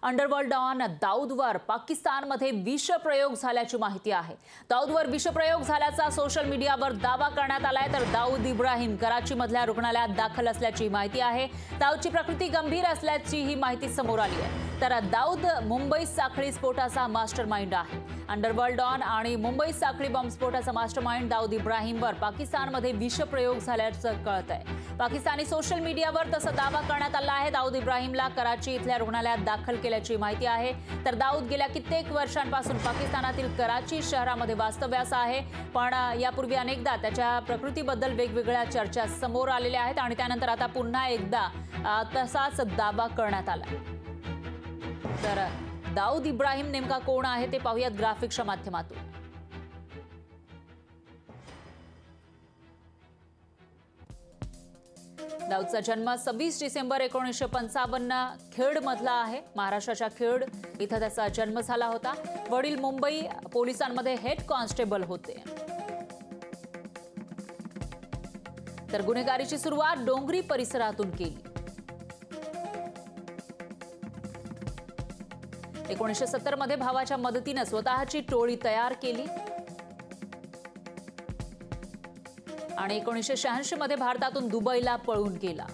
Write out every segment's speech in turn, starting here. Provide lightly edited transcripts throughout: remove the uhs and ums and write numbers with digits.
Underworld don दाऊदवर पाकिस्तानमध्ये विषप्रयोग झाल्याची माहिती आहे। दाऊदवर विषप्रयोग झाल्याचा सोशल मीडियावर दावा करण्यात आलाय, तर दाऊद इब्राहिम कराचीमधल्या रुग्णालयात दाखल असल्याची माहिती आहे। दाऊदची प्रकृती गंभीर असल्याची ही माहिती समोर आली आहे। तर दाऊद मुंबई साखळी स्फोटाचा मास्टरमाइंड आहे। अंडरवर्ल्ड डॉन आणि मुंबई साखळी बॉम्बस्फोटाचा मास्टरमाइंड दाऊद इब्राहिमवर पाकिस्तानमध्ये विषप्रयोग झाल्याचं कळतंय। पाकिस्तानी सोशल मीडियावर तसा दावा करण्यात आला आहे। दाऊद इब्राहिमला कराची इथल्या रुग्णालयात दाखल केल्याची माहिती आहे। तर दाऊद गेल्या कित्येक वर्षांपासून पाकिस्तानातील कराची शहरामध्ये वास्तव्यास आहे, पण यापूर्वी अनेकदा त्याच्या प्रकृतीबद्दल वेगवेगळ्या चर्चा समोर आलेल्या आहेत आणि त्यानंतर आता पुन्हा एकदा तसाच दावा करण्यात आला। तर दाऊद इब्राहिम नेमका कोण आहे ते पाहूयात ग्राफिक्सच्या माध्यमातून। दाऊदचा जन्म 26 डिसेंबर 1955 खेड मधला आहे। महाराष्ट्राच्या खेड इथं त्याचा जन्म झाला होता। वडील मुंबई पोलिसांमध्ये हेड कॉन्स्टेबल होते। तर गुन्हेगारीची सुरुवात डोंगरी परिसरातून केली। 1970 मध्ये भावाच्या मदतीने स्वतःची टोळी तयार केली आणि 1986 मध्ये भारतातून दुबईला पळून गेला।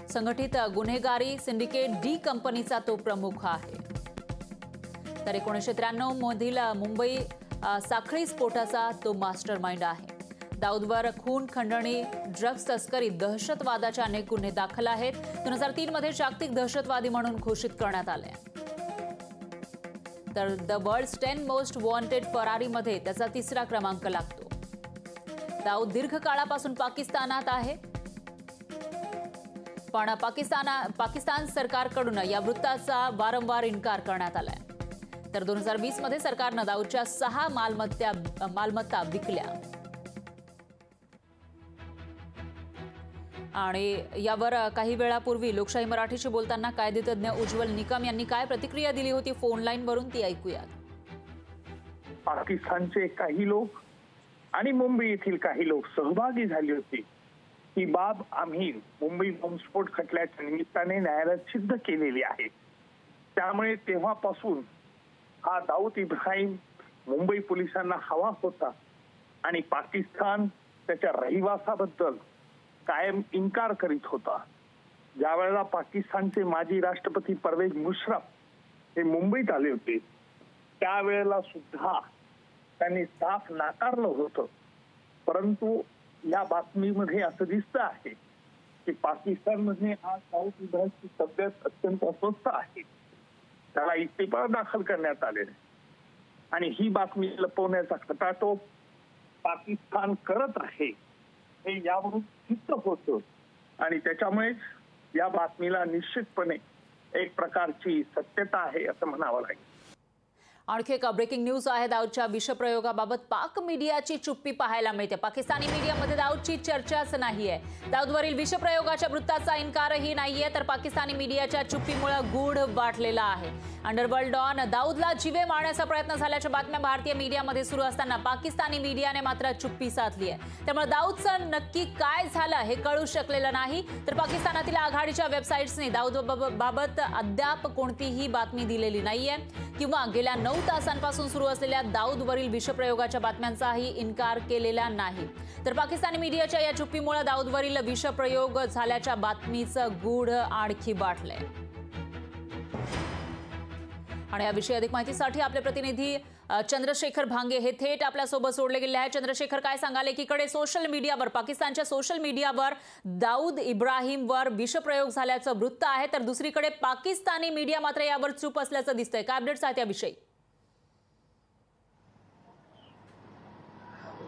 संघटित गुन्हेगारी सिंडिकेट डी कंपनीचा तो प्रमुख आहे। तर 1993 मधील मुंबई साखळी स्फोटाचा तो मास्टरमाइंड आहे। दाऊदवर खून, खंडणी, ड्रग्ज तस्करी, दहशतवादाचे अनेक गुन्हे दाखल आहेत। 2003 मध्ये जागतिक दहशतवादी म्हणून घोषित करण्यात आले। तर द वर्ल्ड्स 10 मोस्ट वॉन्टेड फरारीमध्ये त्याचा 3रा क्रमांक लागतो। दाऊद दीर्घकाळापासून पाकिस्तानात आहे, पण पाकिस्तान सरकारकडून या वृत्ताचा वारंवार इन्कार करण्यात आलाय। तर 2020 मध्ये सरकारनं दाऊदच्या 6 मालमत्ता विकल्या आणि यावर काही वेळापूर्वी लोकशाही मराठीशी बोलताना कायदेतज्ञ उज्ज्वल निकम यांनी काय प्रतिक्रिया दिली होती फोन लाईन वरून ती ऐकूयात। पाकिस्तानचे काही लोक आणि मुंबई येथील काही लोक सहभागी झाले होते। ही बाब आम्ही मुंबई बॉम्बस्फोट खटल्याच्या निमित्ताने न्यायालयात सिद्ध केलेली आहे। त्यामुळे तेव्हापासून हा दाऊद इब्राहिम मुंबई पोलिसांना हवा होता आणि पाकिस्तान त्याच्या रहिवासाबद्दल कायम इन्कार करीत होता। ज्यावेळेला पाकिस्तानचे माजी राष्ट्रपती परवेज मुशर्रफ हे मुंबईत आले होते, त्यावेळेला सुद्धा त्यांनी साफ नाकारलं होतं। परंतु या बातमीमध्ये असं दिसतं आहे की पाकिस्तानमध्ये हा दाऊद इब्राहिमची तब्येत अत्यंत अस्वस्थ आहे, त्याला इस्तिफा दाखल करण्यात आलेला आणि ही बातमी लपवण्याचा खटाटोप पाकिस्तान करत आहे हे यावरून सिद्ध होतं आणि त्याच्यामुळे या बातमीला निश्चितपणे एक प्रकारची सत्यता आहे असं म्हणावं लागेल। आणखी एक ब्रेकिंग न्यूज आहे। दाऊदच्या विषप्रयोगाबाबत पाक मीडियाची चुप्पी पाहायला मिळते। पाकिस्तानी मीडियामध्ये दाऊदची चर्चाच नाहीये। दाऊदवरील विषप्रयोगाच्या वृत्ताचा इन्कारही नाहीये, तर पाकिस्तानी मीडियाच्या चुप्पीमुळे गूढ वाटलेला आहे। अंडरवर्ल्ड डॉन दाऊदला जीवे मारण्याचा प्रयत्न झाल्याच्या बातम्या भारतीय मीडियामध्ये सुरू असताना पाकिस्तानी मीडियाने मात्र चुप्पी साधली आहे। त्यामुळे दाऊदचं नक्की काय झालं हे कळू शकलेलं नाही। तर पाकिस्तानातील आघाडीच्या वेबसाईट्सने दाऊदबाबत अद्याप कोणतीही बातमी दिलेली नाहीये किंवा गेल्या 9 तासांपासून सुरू असलेल्या दाऊदवरील विषप्रयोगाच्या बातम्यांचाही इन्कार केलेला नाही। तर पाकिस्तानी मीडियाच्या या चुप्पीमुळे दाऊदवरील विषप्रयोग झाल्याच्या बातमीचं गूढ आणखी वाढलंय। आणि याविषयी अधिक माहितीसाठी आपले प्रतिनिधी चंद्रशेखर भांगे हे थेट आपल्यासोबत जोडले गेले आहेत। चंद्रशेखर, काय सांगाल? एकीकडे सोशल मीडियावर, पाकिस्तानच्या सोशल मीडियावर दाऊद इब्राहिमवर विषप्रयोग झाल्याचं वृत्त आहे, तर दुसरीकडे पाकिस्तानी मीडिया मात्र यावर चूप असल्याचं दिसतंय। काय अपडेट्स आहेत याविषयी?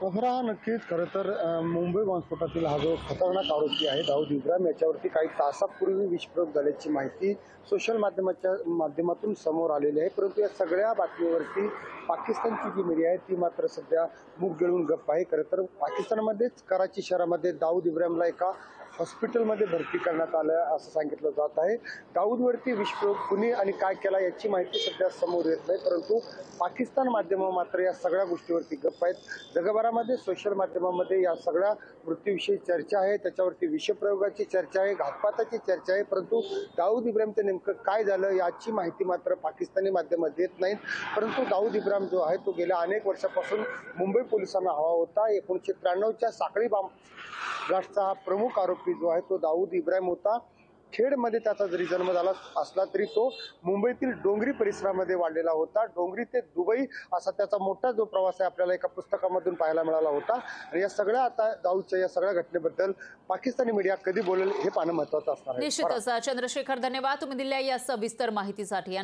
नक्कीच खरं तर मुंबई बॉम्बस्फोटातील हा जो खतरनाक आरोपी आहे दाऊद इब्राहिम याच्यावरती काही तासापूर्वी विषप्रयोग झाल्याची माहिती सोशल माध्यमातून समोर आलेली आहे। परंतु या सगळ्या बातमीवरती पाकिस्तानची जी मीडिया आहे ती मात्र सध्या मूग गिळून गप्प आहे। खरं तर पाकिस्तानमध्येच कराची शहरामध्ये दाऊद इब्राहिमला एका हॉस्पिटलमध्ये भरती करण्यात आलं असं सांगितलं जात आहे. दाऊदवरती विस्फोट कुणी आणि काय केला याची माहिती सध्या समोर येत नाही, परंतु पाकिस्तान माध्यमं मात्र या सगळ्या गोष्टीवरती गप्प आहेत. जगभरामध्ये सोशल माध्यमामध्ये या सगळ्या मृत्यूविषयी चर्चा आहे, त्याच्यावरती विषप्रयोगाची चर्चा आहे, घातपाताची चर्चा आहे, परंतु दाऊद इब्राहिमचं नेमकं काय झालं याची माहिती मात्र पाकिस्तानी माध्यमात देत नाहीत. परंतु दाऊद इब्राहिम जो आहे तो गेल्या अनेक वर्षापासून मुंबई पोलिसांना हवा होता. 1993च्या साखळी बॉम्ब ब्लास्टचा हा प्रमुख आरोपी जो आहे तो दाऊद इब्राहिम होता. खेडमध्ये त्याचा जरी जन्म झाला असला तरी तो मुंबईतील डोंगरी परिसरामध्ये वाढलेला होता. डोंगरी ते दुबई असा त्याचा मोठा जो प्रवास आहे आपल्याला एका पुस्तकामधून पाहायला मिळाला होता. आणि या सगळ्या आता दाऊदच्या या सगळ्या घटनेबद्दल पाकिस्तानी मीडिया कधी बोलेल हे पाहणं महत्त्वाचं असणार आहे. निश्चितच चंद्रशेखर, धन्यवाद तुम्ही दिलेल्या या सविस्तर माहितीसाठी.